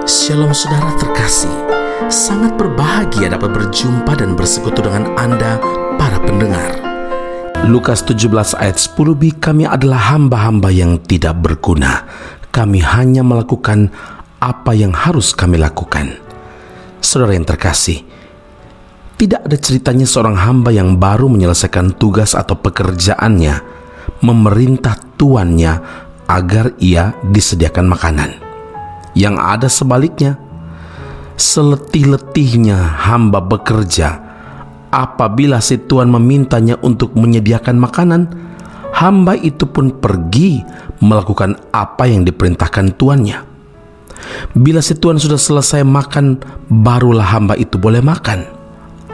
Shalom saudara terkasih, sangat berbahagia dapat berjumpa dan bersekutu dengan Anda para pendengar. Lukas 17 ayat 10b, kami adalah hamba-hamba yang tidak berguna. Kami hanya melakukan apa yang harus kami lakukan. Saudara yang terkasih, tidak ada ceritanya seorang hamba yang baru menyelesaikan tugas atau pekerjaannya memerintah tuannya agar ia disediakan makanan. Yang ada sebaliknya, seletih-letihnya hamba bekerja, apabila si tuan memintanya untuk menyediakan makanan, hamba itu pun pergi melakukan apa yang diperintahkan tuannya. Bila si tuan sudah selesai makan, barulah hamba itu boleh makan.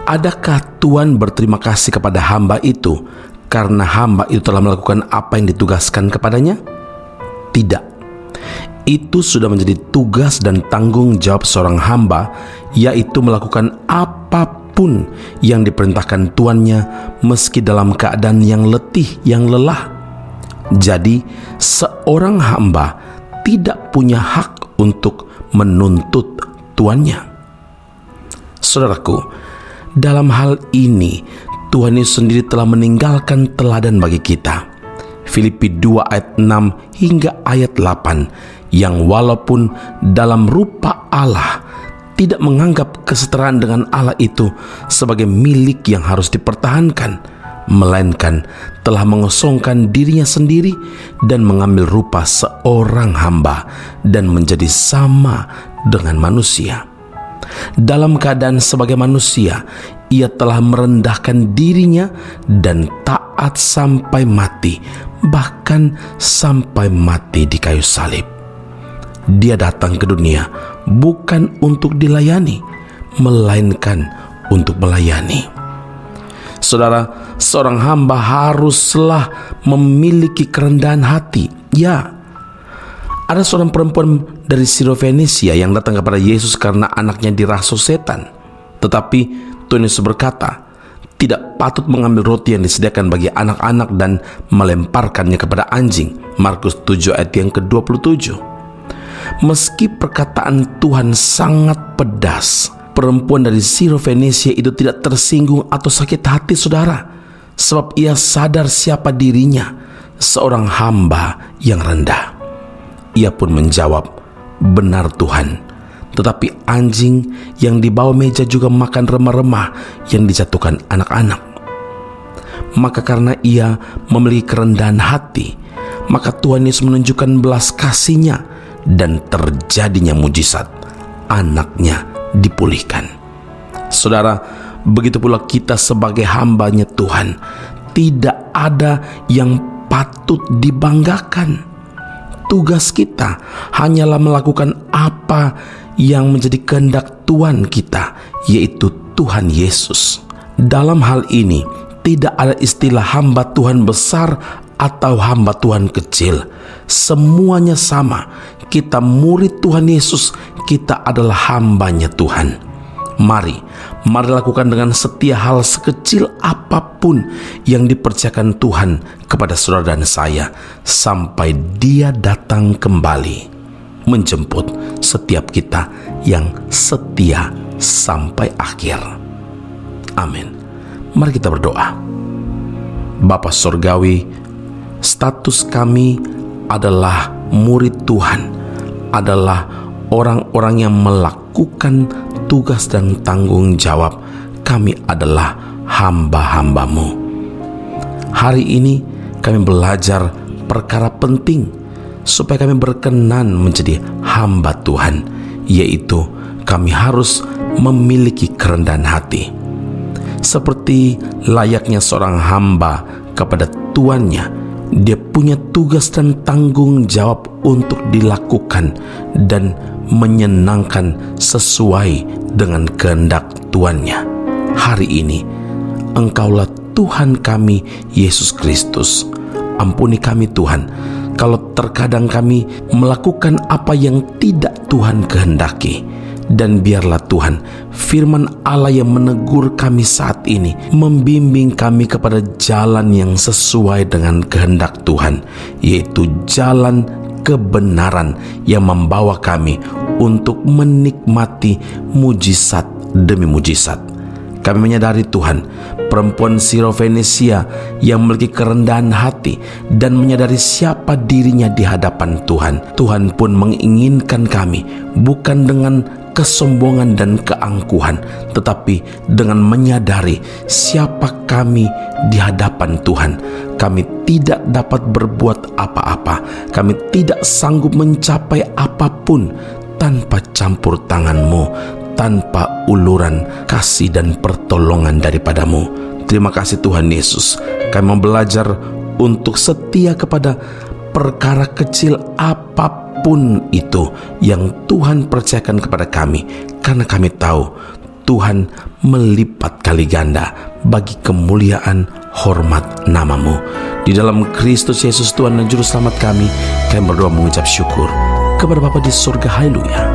Adakah tuan berterima kasih kepada hamba itu karena hamba itu telah melakukan apa yang ditugaskan kepadanya? Tidak. Itu sudah menjadi tugas dan tanggung jawab seorang hamba, yaitu melakukan apapun yang diperintahkan tuannya meski dalam keadaan yang letih, yang lelah. Jadi, seorang hamba tidak punya hak untuk menuntut tuannya. Saudaraku, dalam hal ini Tuhan Yesus sendiri telah meninggalkan teladan bagi kita. Filipi 2 ayat 6 hingga ayat 8, yang walaupun dalam rupa Allah tidak menganggap kesetaraan dengan Allah itu sebagai milik yang harus dipertahankan, melainkan telah mengosongkan dirinya sendiri dan mengambil rupa seorang hamba dan menjadi sama dengan manusia. Dalam keadaan sebagai manusia, ia telah merendahkan dirinya dan taat sampai mati, bahkan sampai mati di kayu salib. Dia datang ke dunia bukan untuk dilayani, melainkan untuk melayani. Saudara, seorang hamba haruslah memiliki kerendahan hati. Ya, ada seorang perempuan dari Sirofenisia yang datang kepada Yesus karena anaknya dirasuh setan. Tetapi Tuhan Yesus berkata, tidak patut mengambil roti yang disediakan bagi anak-anak dan melemparkannya kepada anjing. Markus 7 ayat yang ke-27. Meski perkataan Tuhan sangat pedas, perempuan dari Sirofenisia itu tidak tersinggung atau sakit hati, saudara, sebab ia sadar siapa dirinya, seorang hamba yang rendah. Ia pun menjawab, benar Tuhan, tetapi anjing yang di bawah meja juga makan remah-remah yang dijatuhkan anak-anak. Maka karena ia memiliki kerendahan hati, maka Tuhan Yesus menunjukkan belas kasih-Nya dan terjadinya mujizat. Anaknya dipulihkan. Saudara, begitu pula kita sebagai hamba-Nya Tuhan, tidak ada yang patut dibanggakan. Tugas kita hanyalah melakukan apa yang menjadi kehendak Tuhan kita, yaitu Tuhan Yesus. Dalam hal ini, tidak ada istilah hamba Tuhan besar atau hamba Tuhan kecil. Semuanya sama. Kita murid Tuhan Yesus, kita adalah hamba-Nya Tuhan. Mari lakukan dengan setia hal sekecil apapun yang dipercayakan Tuhan kepada saudara dan saya, sampai Dia datang kembali menjemput setiap kita yang setia sampai akhir. Amin. Mari kita berdoa. Bapa Surgawi, status kami adalah murid Tuhan, adalah orang-orang yang melakukan tugas dan tanggung jawab. Kami adalah hamba-hamba-Mu. Hari ini kami belajar perkara penting supaya kami berkenan menjadi hamba Tuhan, yaitu kami harus memiliki kerendahan hati. Seperti layaknya seorang hamba kepada tuannya, dia punya tugas dan tanggung jawab untuk dilakukan dan menyenangkan sesuai dengan kehendak tuannya. Hari ini, Engkaulah Tuhan kami, Yesus Kristus. Ampuni kami Tuhan, kalau terkadang kami melakukan apa yang tidak Tuhan kehendaki. Dan biarlah Tuhan, firman Allah yang menegur kami saat ini membimbing kami kepada jalan yang sesuai dengan kehendak Tuhan, yaitu jalan kebenaran yang membawa kami untuk menikmati mujizat demi mujizat. Kami menyadari Tuhan, perempuan Sirofenisia yang memiliki kerendahan hati dan menyadari siapa dirinya di hadapan Tuhan. Tuhan pun menginginkan kami bukan dengan kesombongan dan keangkuhan, tetapi dengan menyadari siapa kami di hadapan Tuhan. Kami tidak dapat berbuat apa-apa, kami tidak sanggup mencapai apapun tanpa campur tangan-Mu, tanpa uluran kasih dan pertolongan daripadamu. Terima kasih Tuhan Yesus. Kami mau belajar untuk setia kepada perkara kecil apapun itu yang Tuhan percayakan kepada kami, karena kami tahu Tuhan melipat kali ganda bagi kemuliaan hormat nama-Mu. Di dalam Kristus Yesus Tuhan dan Juru Selamat kami berdoa mengucap syukur kepada Bapa di surga. Haleluya.